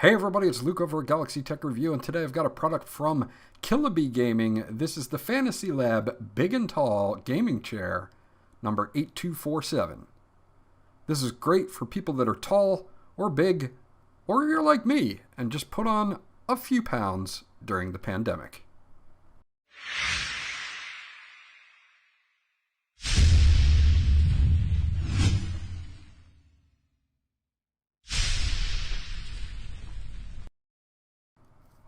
Hey everybody, it's Luke over at Galaxy Tech Review, and today I've got a product from KILLABEE Gaming. This is the FANTASYLAB Big and Tall Gaming Chair, number 8247. This is great for people that are tall or big, or you're like me and just put on a few pounds during the pandemic.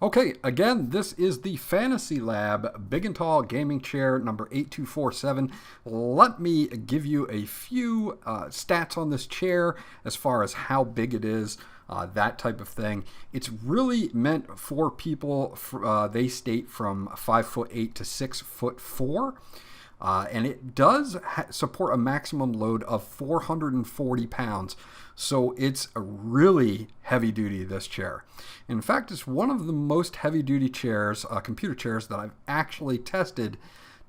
Okay, again, this is the FANTASYLAB Big and Tall Gaming Chair number 8247. Let me give you a few stats on this chair as far as how big it is, that type of thing. It's really meant for people, they state from 5'8" to 6'4". And it does support a maximum load of 440 pounds. So it's a really heavy duty, this chair. In fact, it's one of the most heavy duty chairs, computer chairs, that I've actually tested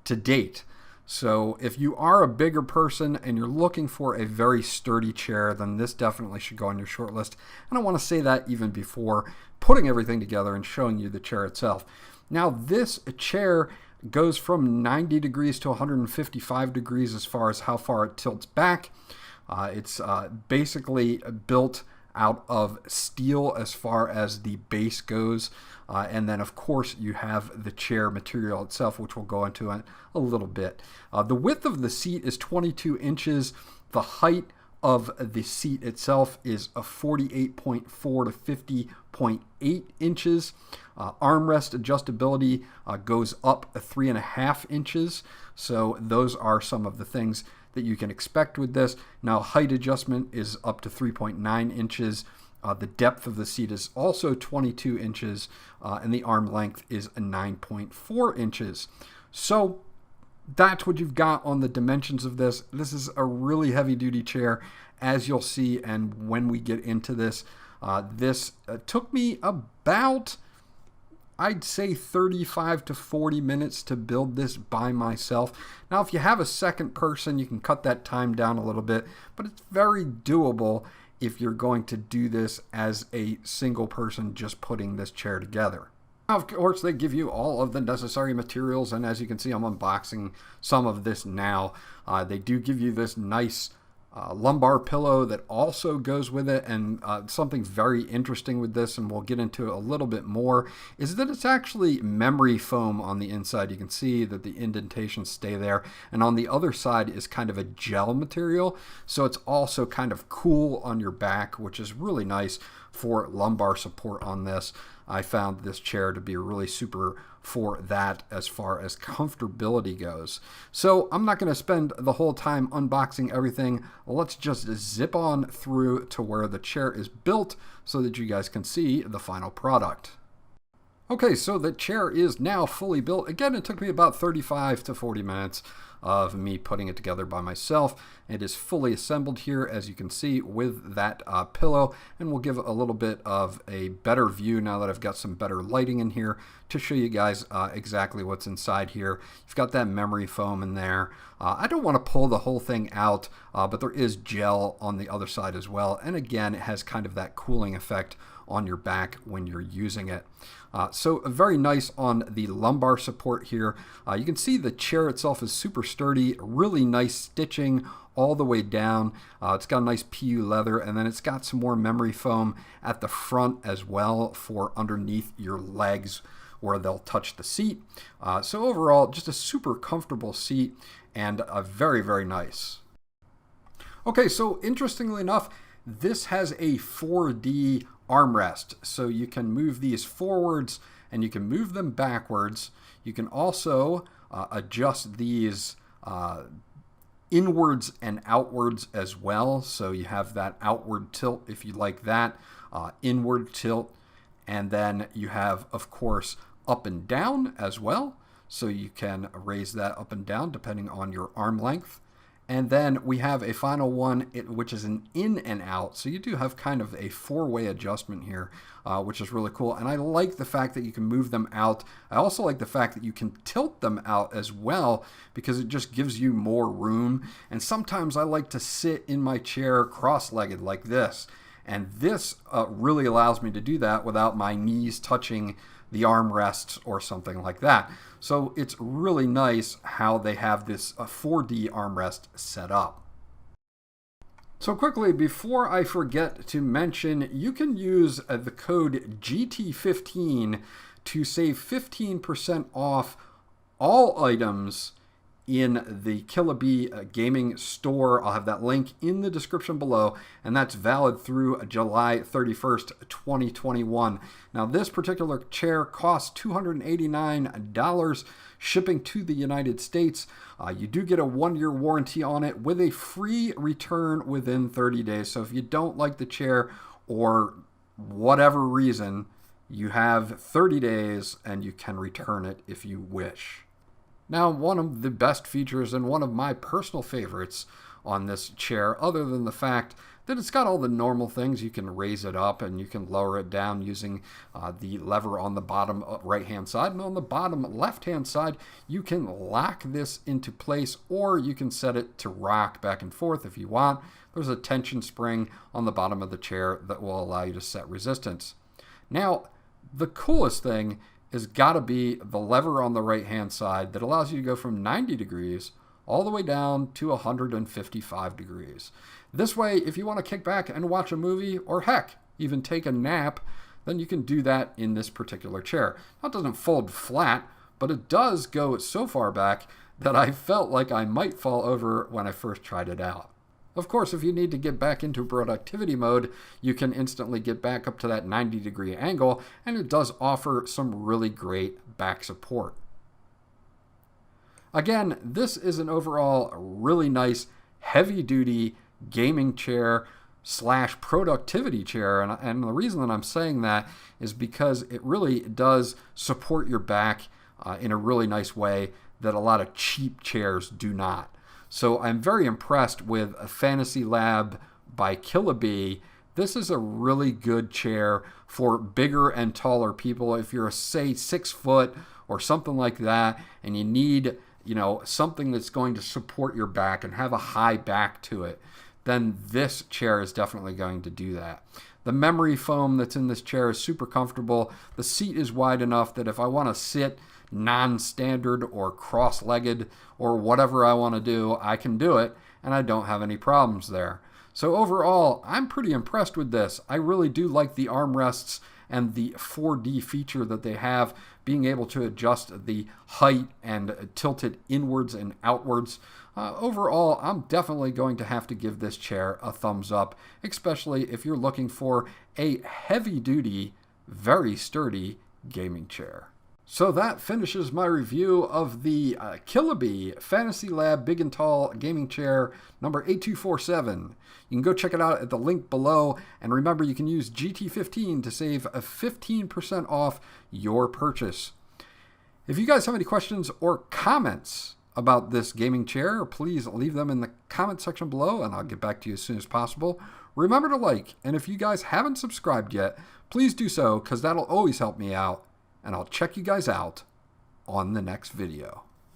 to date. So if you are a bigger person and you're looking for a very sturdy chair, then this definitely should go on your short list. And I want to say that even before putting everything together and showing you the chair itself. Now, this chair goes from 90 degrees to 155 degrees as far as how far it tilts back. It's basically built out of steel as far as the base goes. And then, of course, you have the chair material itself, which we'll go into in a little bit. The width of the seat is 22 inches. The height of the seat itself is a 48.4 to 50.8 inches. Armrest adjustability goes up 3.5 inches. So those are some of the things that you can expect with this. Now, height adjustment is up to 3.9 inches. The depth of the seat is also 22 inches, and the arm length is 9.4 inches. So that's what you've got on the dimensions of this. This is a really heavy duty chair, as you'll see, and when we get into this, this took me about, I'd say, 35 to 40 minutes to build this by myself. Now, if you have a second person, you can cut that time down a little bit, but it's very doable if you're going to do this as a single person just putting this chair together. Now, of course, they give you all of the necessary materials, and as you can see, I'm unboxing some of this now. They do give you this nice lumbar pillow that also goes with it, and something very interesting with this, and we'll get into it a little bit more, is that it's actually memory foam on the inside. You can see that the indentations stay there, and on the other side is kind of a gel material, so it's also kind of cool on your back, which is really nice for lumbar support on this. I found this chair to be really super for that as far as comfortability goes. So I'm not going to spend the whole time unboxing everything. Let's just zip on through to where the chair is built so that you guys can see the final product. Okay, so the chair is now fully built. Again, it took me about 35 to 40 minutes of me putting it together by myself. It is fully assembled here, as you can see, with that pillow, and we'll give a little bit of a better view now that I've got some better lighting in here to show you guys exactly what's inside here. You've got that memory foam in there. I don't want to pull the whole thing out, but there is gel on the other side as well, and again, it has kind of that cooling effect on your back when you're using it. So very nice on the lumbar support here. You can see the chair itself is super sturdy, really nice stitching all the way down. It's got a nice PU leather, and then it's got some more memory foam at the front as well for underneath your legs where they'll touch the seat. So overall, just a super comfortable seat and very, very nice. Okay, so interestingly enough, this has a 4D armrest, so you can move these forwards and you can move them backwards. You can also adjust these inwards and outwards as well, so you have that outward tilt if you like that, inward tilt, and then you have, of course, up and down as well, so you can raise that up and down depending on your arm length. And then we have a final one, which is an in and out. So you do have kind of a four-way adjustment here, which is really cool. And I like the fact that you can move them out. I also like the fact that you can tilt them out as well, because it just gives you more room. And sometimes I like to sit in my chair cross-legged like this. And this really allows me to do that without my knees touching the armrests or something like that. So it's really nice how they have this 4D armrest set up. So quickly, before I forget to mention, you can use the code GT15 to save 15% off all items in the KILLABEE gaming store. I'll have that link in the description below, and that's valid through July 31st, 2021. Now, this particular chair costs $289 shipping to the United States. You do get a 1-year warranty on it with a free return within 30 days. So if you don't like the chair or whatever reason, you have 30 days and you can return it if you wish. Now, one of the best features and one of my personal favorites on this chair, other than the fact that it's got all the normal things, you can raise it up and you can lower it down using the lever on the bottom right-hand side. And on the bottom left-hand side, you can lock this into place, or you can set it to rock back and forth if you want. There's a tension spring on the bottom of the chair that will allow you to set resistance. Now, the coolest thing is got to be the lever on the right-hand side that allows you to go from 90 degrees all the way down to 155 degrees. This way, if you want to kick back and watch a movie, or heck, even take a nap, then you can do that in this particular chair. Now, it doesn't fold flat, but it does go so far back that I felt like I might fall over when I first tried it out. Of course, if you need to get back into productivity mode, you can instantly get back up to that 90-degree angle, and it does offer some really great back support. Again, this is an overall really nice, heavy-duty gaming chair / productivity chair, and the reason that I'm saying that is because it really does support your back in a really nice way that a lot of cheap chairs do not. So I'm very impressed with a FantasyLab by KILLABEE. This is a really good chair for bigger and taller people. If you're, say, 6 foot or something like that, and you need, something that's going to support your back and have a high back to it, then this chair is definitely going to do that. The memory foam that's in this chair is super comfortable. The seat is wide enough that if I want to sit non-standard or cross-legged or whatever I want to do, I can do it, and I don't have any problems there. So overall, I'm pretty impressed with this. I really do like the armrests and the 4D feature that they have, being able to adjust the height and tilt it inwards and outwards. Overall, I'm definitely going to have to give this chair a thumbs up, especially if you're looking for a heavy-duty, very sturdy gaming chair. So that finishes my review of the KILLABEE FantasyLab Big and Tall Gaming Chair number 8247. You can go check it out at the link below, and remember, you can use GT15 to save 15% off your purchase. If you guys have any questions or comments about this gaming chair, please leave them in the comment section below, and I'll get back to you as soon as possible. Remember to like, and if you guys haven't subscribed yet, please do so, because that'll always help me out. And I'll check you guys out on the next video.